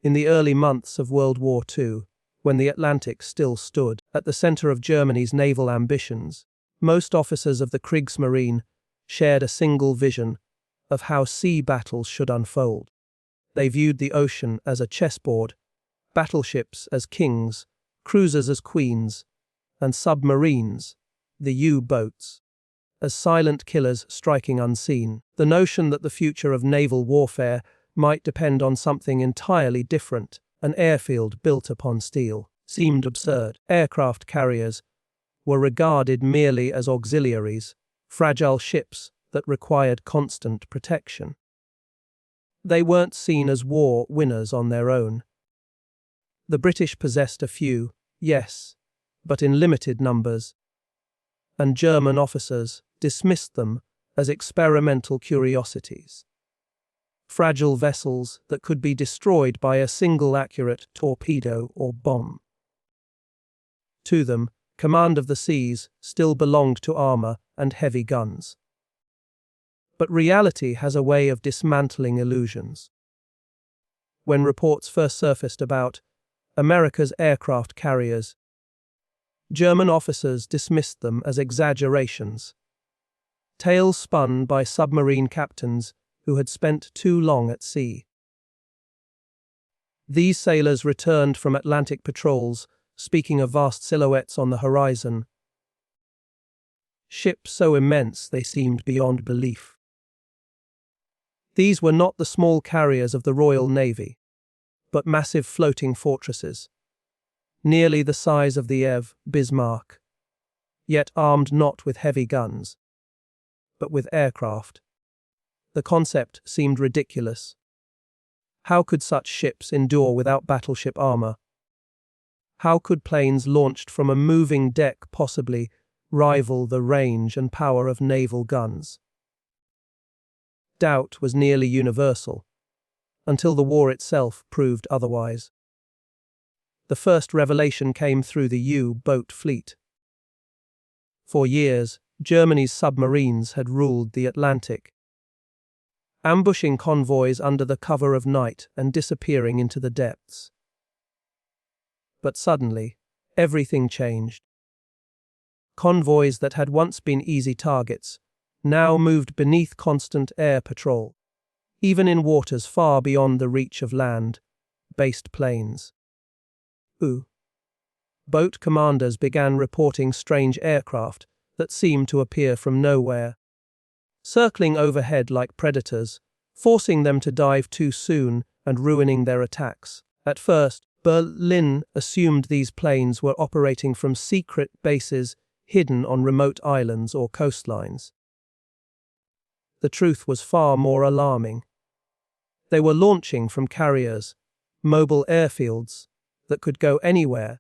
In the early months of World War II, when the Atlantic still stood at the center of Germany's naval ambitions, most officers of the Kriegsmarine shared a single vision of how sea battles should unfold. They viewed the ocean as a chessboard, battleships as kings, cruisers as queens, and submarines, the U-boats, as silent killers striking unseen. The notion that the future of naval warfare might depend on something entirely different, an airfield built upon steel, seemed absurd. Aircraft carriers were regarded merely as auxiliaries, fragile ships that required constant protection. They weren't seen as war winners on their own. The British possessed a few, yes, but in limited numbers, and German officers dismissed them as experimental curiosities. Fragile vessels that could be destroyed by a single accurate torpedo or bomb. To them, command of the seas still belonged to armor and heavy guns. But reality has a way of dismantling illusions. When reports first surfaced about America's aircraft carriers, German officers dismissed them as exaggerations, tales spun by submarine captains who had spent too long at sea. These sailors returned from Atlantic patrols, speaking of vast silhouettes on the horizon, ships so immense they seemed beyond belief. These were not the small carriers of the Royal Navy, but massive floating fortresses, nearly the size of the Bismarck, yet armed not with heavy guns, but with aircraft. The concept seemed ridiculous. How could such ships endure without battleship armor? How could planes launched from a moving deck possibly rival the range and power of naval guns? Doubt was nearly universal, until the war itself proved otherwise. The first revelation came through the U-boat fleet. For years, Germany's submarines had ruled the Atlantic, ambushing convoys under the cover of night and disappearing into the depths. But suddenly, everything changed. Convoys that had once been easy targets now moved beneath constant air patrol, even in waters far beyond the reach of land-based planes. Boat commanders began reporting strange aircraft that seemed to appear from nowhere, circling overhead like predators, forcing them to dive too soon and ruining their attacks. At first, Berlin assumed these planes were operating from secret bases hidden on remote islands or coastlines. The truth was far more alarming. They were launching from carriers, mobile airfields that could go anywhere,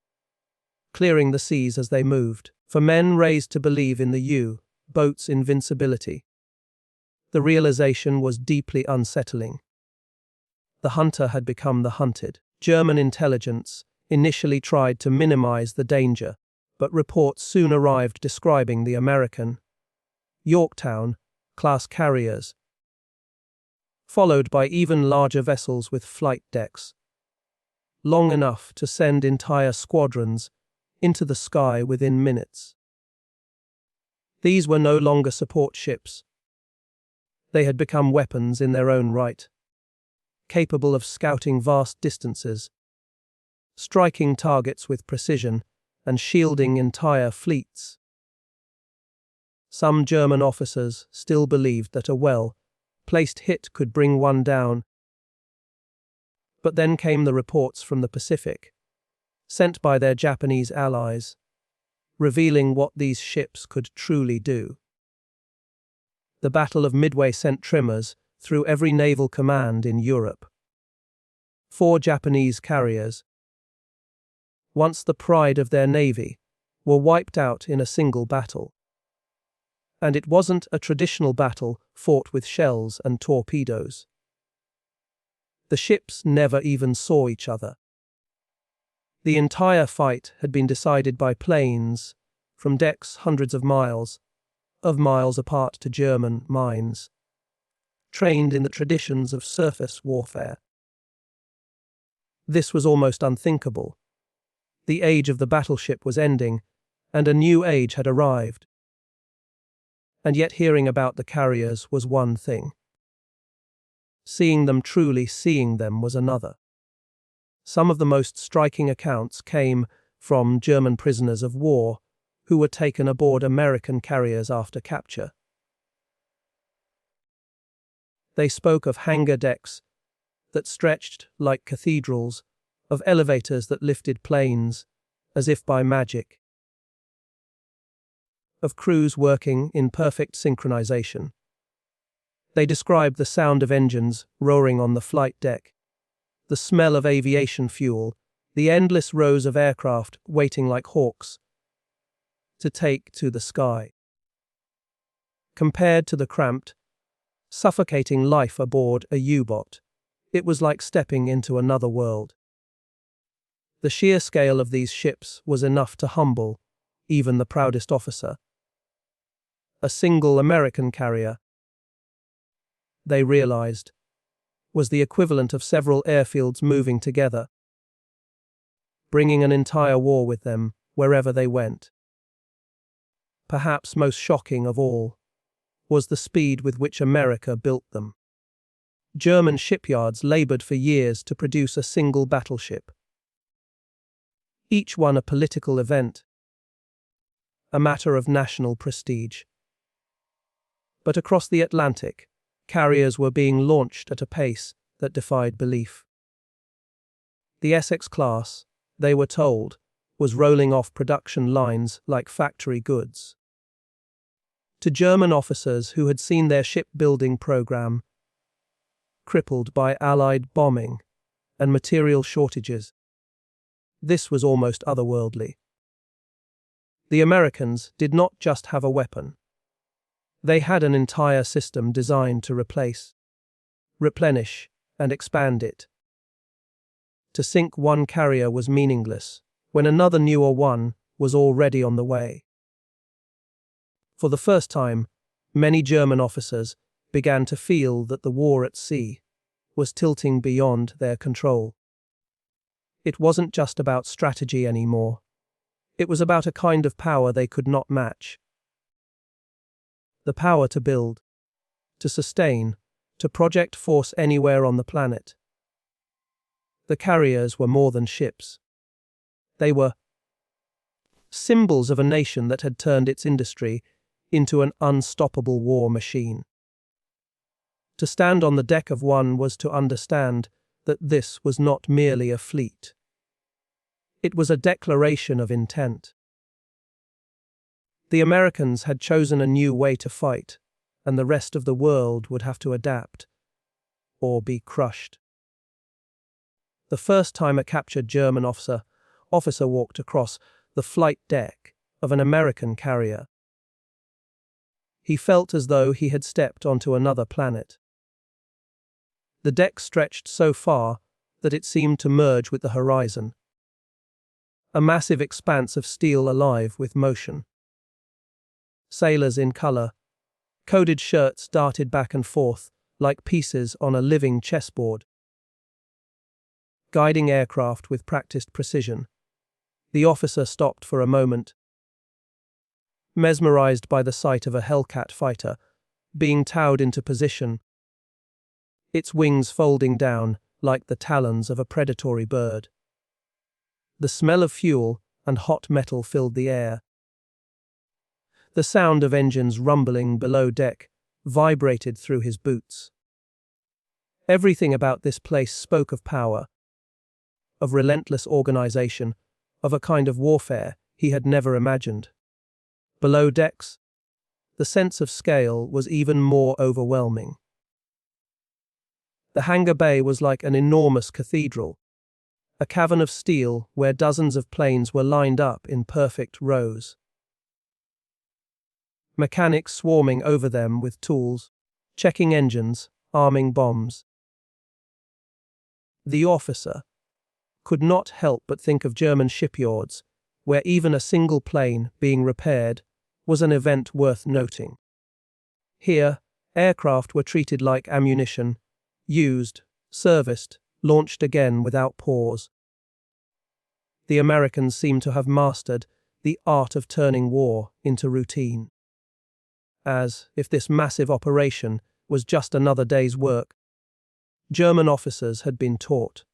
clearing the seas as they moved, for men raised to believe in the U-boat's invincibility. The realization was deeply unsettling. The hunter had become the hunted. German intelligence initially tried to minimize the danger, but reports soon arrived describing the American Yorktown-class carriers, followed by even larger vessels with flight decks, long enough to send entire squadrons into the sky within minutes. These were no longer support ships. They had become weapons in their own right, capable of scouting vast distances, striking targets with precision, and shielding entire fleets. Some German officers still believed that a well-placed hit could bring one down. But then came the reports from the Pacific, sent by their Japanese allies, revealing what these ships could truly do. The Battle of Midway sent tremors through every naval command in Europe. 4 Japanese carriers, once the pride of their navy, were wiped out in a single battle. And it wasn't a traditional battle fought with shells and torpedoes. The ships never even saw each other. The entire fight had been decided by planes, from decks hundreds of miles apart to German mines, trained in the traditions of surface warfare. This was almost unthinkable. The age of the battleship was ending, and a new age had arrived. And yet hearing about the carriers was one thing. Seeing them, truly seeing them, was another. Some of the most striking accounts came from German prisoners of war who were taken aboard American carriers after capture. They spoke of hangar decks that stretched like cathedrals, of elevators that lifted planes as if by magic, of crews working in perfect synchronization. They described the sound of engines roaring on the flight deck, the smell of aviation fuel, the endless rows of aircraft waiting like hawks to take to the sky. Compared to the cramped, suffocating life aboard a U-boat, it was like stepping into another world. The sheer scale of these ships was enough to humble even the proudest officer. A single American carrier, they realized, was the equivalent of several airfields moving together, bringing an entire war with them wherever they went. Perhaps most shocking of all was the speed with which America built them. German shipyards labored for years to produce a single battleship, each one a political event, a matter of national prestige. But across the Atlantic, carriers were being launched at a pace that defied belief. The Essex class, they were told, was rolling off production lines like factory goods. To German officers who had seen their shipbuilding program crippled by Allied bombing and material shortages, this was almost otherworldly. The Americans did not just have a weapon. They had an entire system designed to replace, replenish, and expand it. To sink one carrier was meaningless when another newer one was already on the way. For the first time, many German officers began to feel that the war at sea was tilting beyond their control. It wasn't just about strategy anymore. It was about a kind of power they could not match. The power to build, to sustain, to project force anywhere on the planet. The carriers were more than ships. They were symbols of a nation that had turned its industry into an unstoppable war machine. To stand on the deck of one was to understand that this was not merely a fleet. It was a declaration of intent. The Americans had chosen a new way to fight, and the rest of the world would have to adapt or be crushed. The first time a captured German officer walked across the flight deck of an American carrier, he felt as though he had stepped onto another planet. The deck stretched so far that it seemed to merge with the horizon, a massive expanse of steel alive with motion. Sailors in color, coded shirts darted back and forth like pieces on a living chessboard. Guiding aircraft with practiced precision, the officer stopped for a moment, mesmerized by the sight of a Hellcat fighter being towed into position, its wings folding down like the talons of a predatory bird. The smell of fuel and hot metal filled the air. The sound of engines rumbling below deck vibrated through his boots. Everything about this place spoke of power, of relentless organization, of a kind of warfare he had never imagined. Below decks, the sense of scale was even more overwhelming. The hangar bay was like an enormous cathedral, a cavern of steel where dozens of planes were lined up in perfect rows. Mechanics swarming over them with tools, checking engines, arming bombs. The officer could not help but think of German shipyards, where even a single plane being repaired was an event worth noting. Here, aircraft were treated like ammunition, used, serviced, launched again without pause. The Americans seemed to have mastered the art of turning war into routine. As if this massive operation was just another day's work, German officers had been taught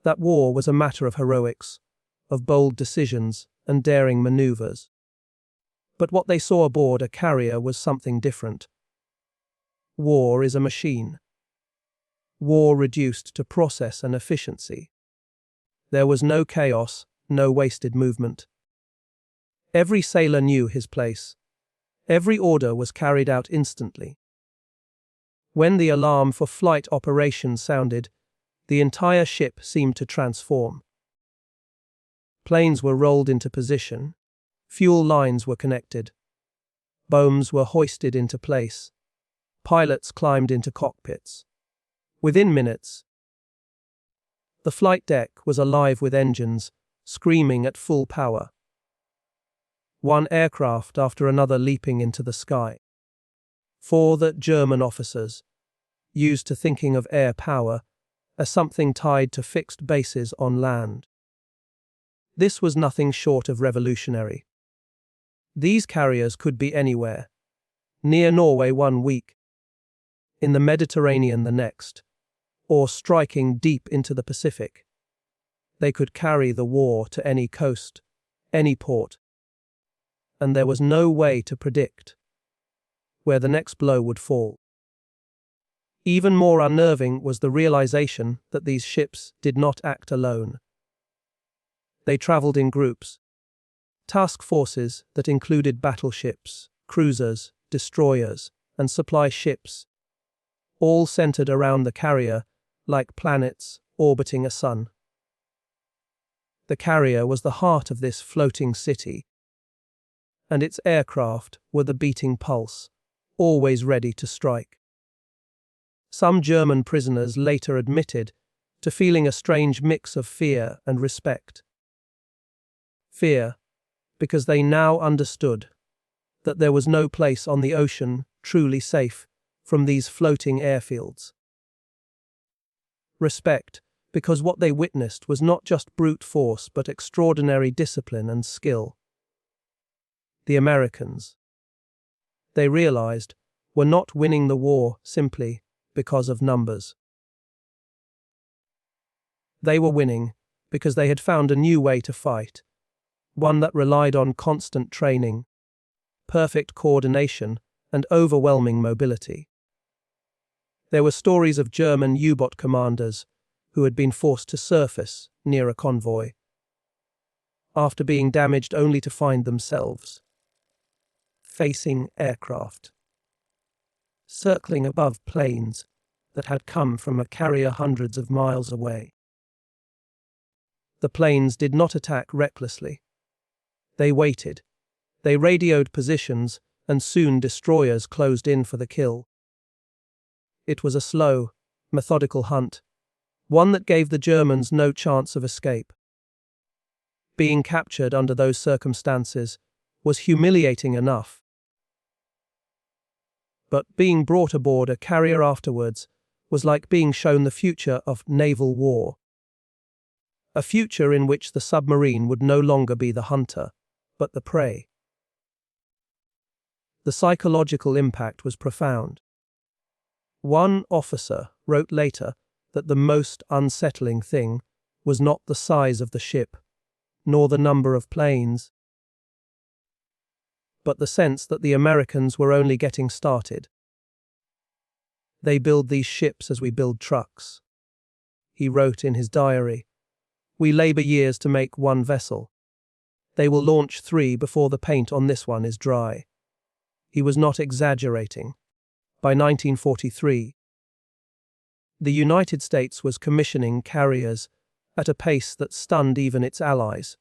that war was a matter of heroics, of bold decisions and daring maneuvers. But what they saw aboard a carrier was something different. War is a machine. War reduced to process and efficiency. There was no chaos, no wasted movement. Every sailor knew his place. Every order was carried out instantly. When the alarm for flight operations sounded, the entire ship seemed to transform. Planes were rolled into position. Fuel lines were connected. Bombs were hoisted into place. Pilots climbed into cockpits. Within minutes, the flight deck was alive with engines, screaming at full power. One aircraft after another leaping into the sky. For the German officers, used to thinking of air power as something tied to fixed bases on land. This was nothing short of revolutionary. These carriers could be anywhere. Near Norway 1 week, in the Mediterranean the next, or striking deep into the Pacific. They could carry the war to any coast, any port. And there was no way to predict where the next blow would fall. Even more unnerving was the realization that these ships did not act alone. They traveled in groups, task forces that included battleships, cruisers, destroyers, and supply ships, all centered around the carrier like planets orbiting a sun. The carrier was the heart of this floating city, and its aircraft were the beating pulse, always ready to strike. Some German prisoners later admitted to feeling a strange mix of fear and respect. Fear, because they now understood that there was no place on the ocean truly safe from these floating airfields. Respect, because what they witnessed was not just brute force but extraordinary discipline and skill. The Americans, they realized, were not winning the war simply because of numbers. They were winning because they had found a new way to fight, one that relied on constant training, perfect coordination, and overwhelming mobility. There were stories of German U-boat commanders who had been forced to surface near a convoy, after being damaged only to find themselves facing aircraft, circling above planes that had come from a carrier hundreds of miles away. The planes did not attack recklessly. They waited. They radioed positions, and soon destroyers closed in for the kill. It was a slow, methodical hunt, one that gave the Germans no chance of escape. Being captured under those circumstances was humiliating enough. But being brought aboard a carrier afterwards was like being shown the future of naval war. A future in which the submarine would no longer be the hunter, but the prey. The psychological impact was profound. One officer wrote later that the most unsettling thing was not the size of the ship, nor the number of planes, but the sense that the Americans were only getting started. They build these ships as we build trucks. He wrote in his diary, "We labor years to make one vessel. They will launch 3 before the paint on this one is dry." He was not exaggerating. By 1943, the United States was commissioning carriers at a pace that stunned even its allies.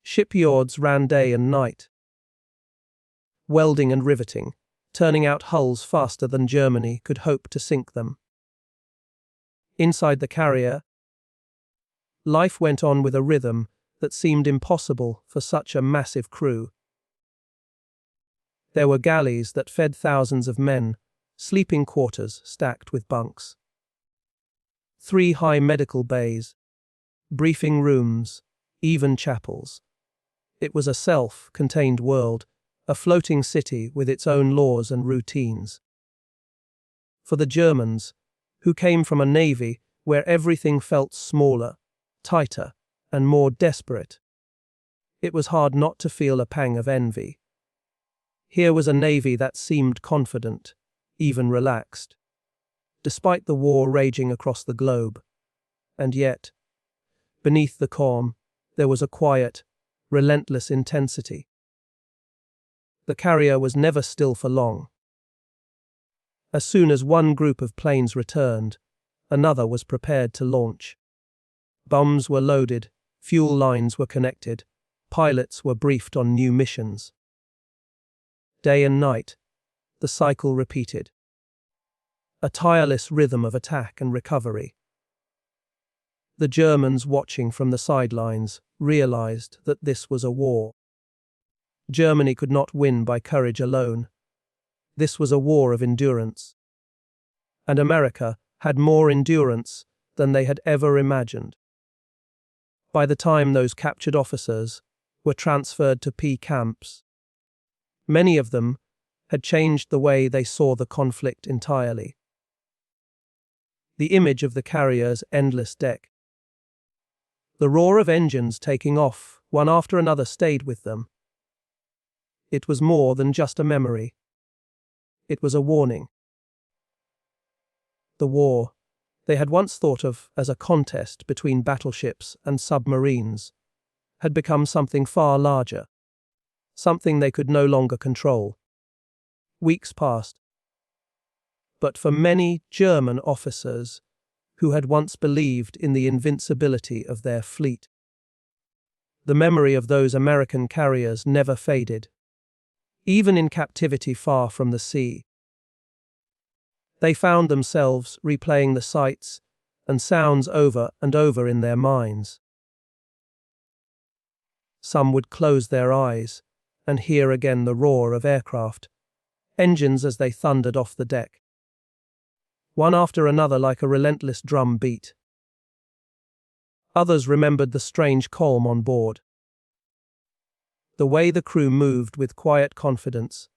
Shipyards ran day and night, welding and riveting, turning out hulls faster than Germany could hope to sink them. Inside the carrier, life went on with a rhythm that seemed impossible for such a massive crew. There were galleys that fed thousands of men, sleeping quarters stacked with bunks. 3 high medical bays, briefing rooms, even chapels. It was a self-contained world, a floating city with its own laws and routines. For the Germans, who came from a navy where everything felt smaller, tighter, and more desperate, it was hard not to feel a pang of envy. Here was a navy that seemed confident, even relaxed, despite the war raging across the globe. And yet, beneath the calm, there was a quiet, relentless intensity. The carrier was never still for long. As soon as one group of planes returned, another was prepared to launch. Bombs were loaded, fuel lines were connected, pilots were briefed on new missions. Day and night, the cycle repeated. A tireless rhythm of attack and recovery. The Germans, watching from the sidelines, realized that this was a war. Germany could not win by courage alone. This was a war of endurance. And America had more endurance than they had ever imagined. By the time those captured officers were transferred to P camps, many of them had changed the way they saw the conflict entirely. The image of the carrier's endless deck, the roar of engines taking off one after another, stayed with them. It was more than just a memory. It was a warning. The war they had once thought of as a contest between battleships and submarines had become something far larger, something they could no longer control. Weeks passed. But for many German officers who had once believed in the invincibility of their fleet, the memory of those American carriers never faded. Even in captivity far from the sea, they found themselves replaying the sights and sounds over and over in their minds. Some would close their eyes and hear again the roar of aircraft, engines as they thundered off the deck, one after another like a relentless drum beat. Others remembered the strange calm on board, the way the crew moved with quiet confidence,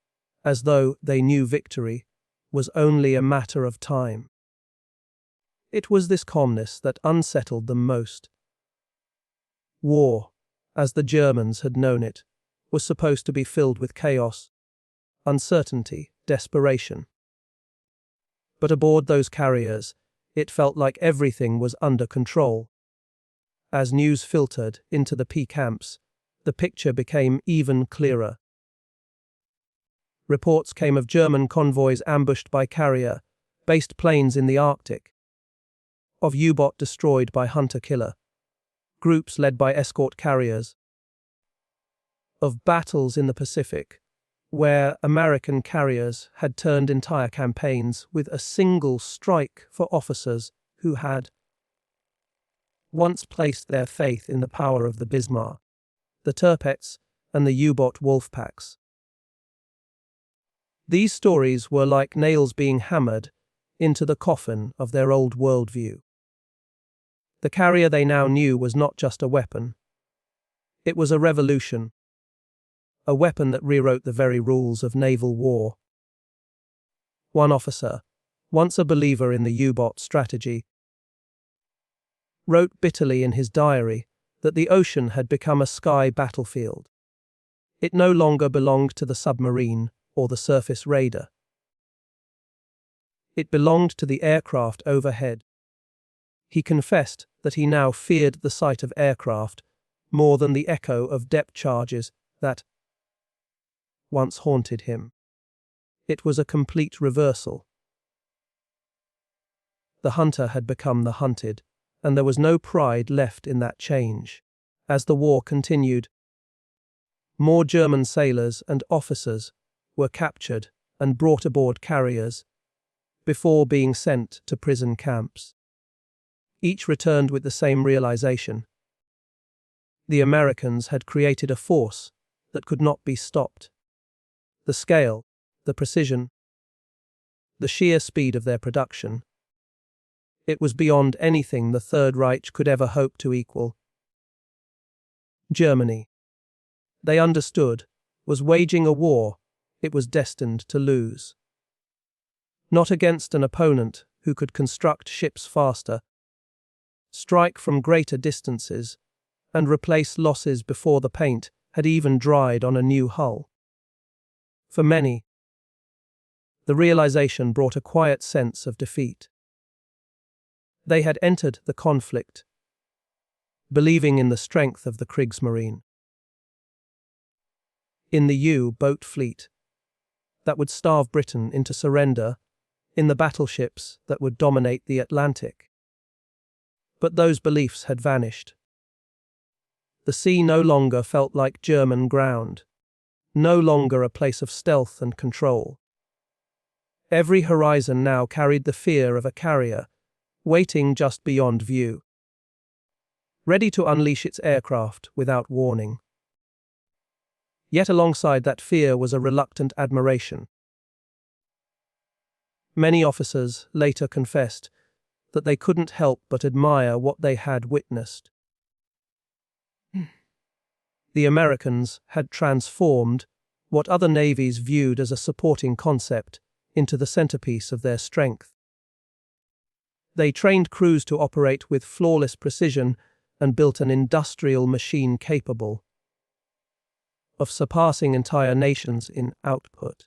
as though they knew victory was only a matter of time. It was this calmness that unsettled them most. War, as the Germans had known it, was supposed to be filled with chaos, uncertainty, desperation. But aboard those carriers, it felt like everything was under control. As news filtered into the P camps, the picture became even clearer. Reports came of German convoys ambushed by carrier-based planes in the Arctic, of U-boat destroyed by hunter-killer groups led by escort carriers, of battles in the Pacific, where American carriers had turned entire campaigns with a single strike for officers who had once placed their faith in the power of the Bismarck, the Tirpitz, and the U-boat wolf packs. These stories were like nails being hammered into the coffin of their old worldview. The carrier they now knew was not just a weapon. It was a revolution, a weapon that rewrote the very rules of naval war. One officer, once a believer in the U-boat strategy, wrote bitterly in his diary that the ocean had become a sky battlefield. It no longer belonged to the submarine or the surface raider. It belonged to the aircraft overhead. He confessed that he now feared the sight of aircraft more than the echo of depth charges that once haunted him. It was a complete reversal. The hunter had become the hunted, and there was no pride left in that change. As the war continued, more German sailors and officers were captured and brought aboard carriers before being sent to prison camps. Each returned with the same realization. The Americans had created a force that could not be stopped. The scale, the precision, the sheer speed of their production. It was beyond anything the Third Reich could ever hope to equal. Germany, they understood, was waging a war it was destined to lose. Not against an opponent who could construct ships faster, strike from greater distances, and replace losses before the paint had even dried on a new hull. For many, the realization brought a quiet sense of defeat. They had entered the conflict, believing in the strength of the Kriegsmarine, in the U-boat fleet that would starve Britain into surrender, in the battleships that would dominate the Atlantic. But those beliefs had vanished. The sea no longer felt like German ground, no longer a place of stealth and control. Every horizon now carried the fear of a carrier, waiting just beyond view, ready to unleash its aircraft without warning. Yet alongside that fear was a reluctant admiration. Many officers later confessed that they couldn't help but admire what they had witnessed. The Americans had transformed what other navies viewed as a supporting concept into the centerpiece of their strength. They trained crews to operate with flawless precision and built an industrial machine capable of surpassing entire nations in output.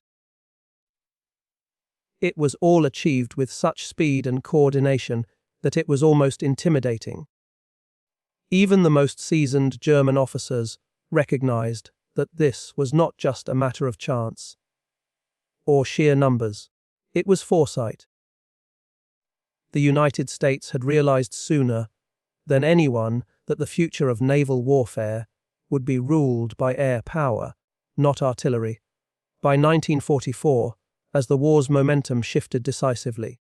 It was all achieved with such speed and coordination that it was almost intimidating. Even the most seasoned German officers recognized that this was not just a matter of chance or sheer numbers. It was foresight. The United States had realized sooner than anyone that the future of naval warfare would be ruled by air power, not artillery. By 1944, as the war's momentum shifted decisively,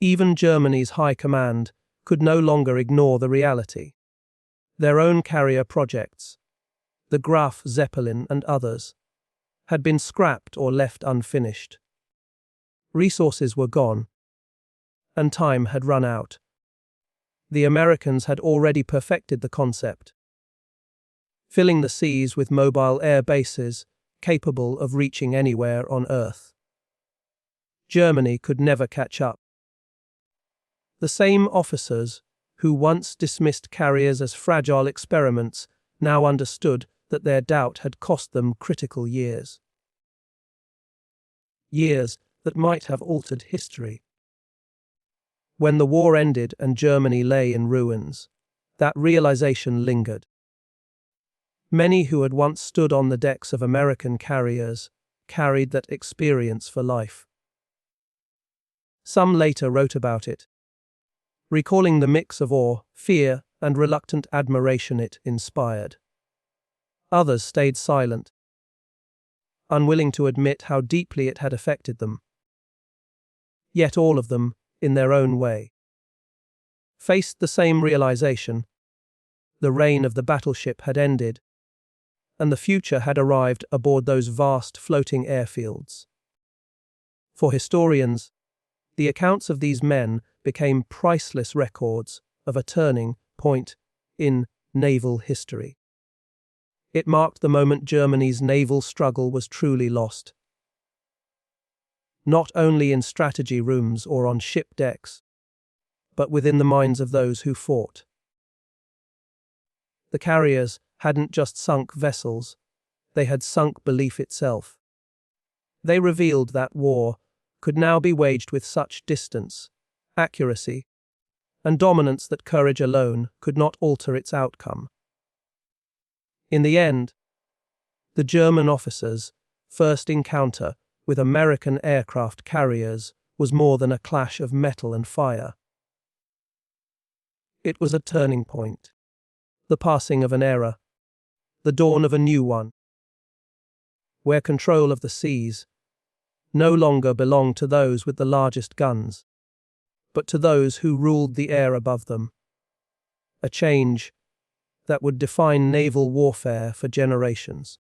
even Germany's high command could no longer ignore the reality. Their own carrier projects, the Graf Zeppelin and others, had been scrapped or left unfinished. Resources were gone, and time had run out. The Americans had already perfected the concept, filling the seas with mobile air bases capable of reaching anywhere on Earth. Germany could never catch up. The same officers who once dismissed carriers as fragile experiments now understood that their doubt had cost them critical years. Years that might have altered history. When the war ended and Germany lay in ruins, that realization lingered. Many who had once stood on the decks of American carriers carried that experience for life. Some later wrote about it, recalling the mix of awe, fear, and reluctant admiration it inspired. Others stayed silent, unwilling to admit how deeply it had affected them. Yet all of them, in their own way, faced the same realization. The reign of the battleship had ended, and the future had arrived aboard those vast floating airfields. For historians, the accounts of these men became priceless records of a turning point in naval history. It marked the moment Germany's naval struggle was truly lost. Not only in strategy rooms or on ship decks, but within the minds of those who fought. The carriers hadn't just sunk vessels, they had sunk belief itself. They revealed that war could now be waged with such distance, accuracy, and dominance that courage alone could not alter its outcome. In the end, the German officers' first encounter with American aircraft carriers was more than a clash of metal and fire. It was a turning point, the passing of an era, the dawn of a new one, where control of the seas no longer belonged to those with the largest guns, but to those who ruled the air above them. A change that would define naval warfare for generations.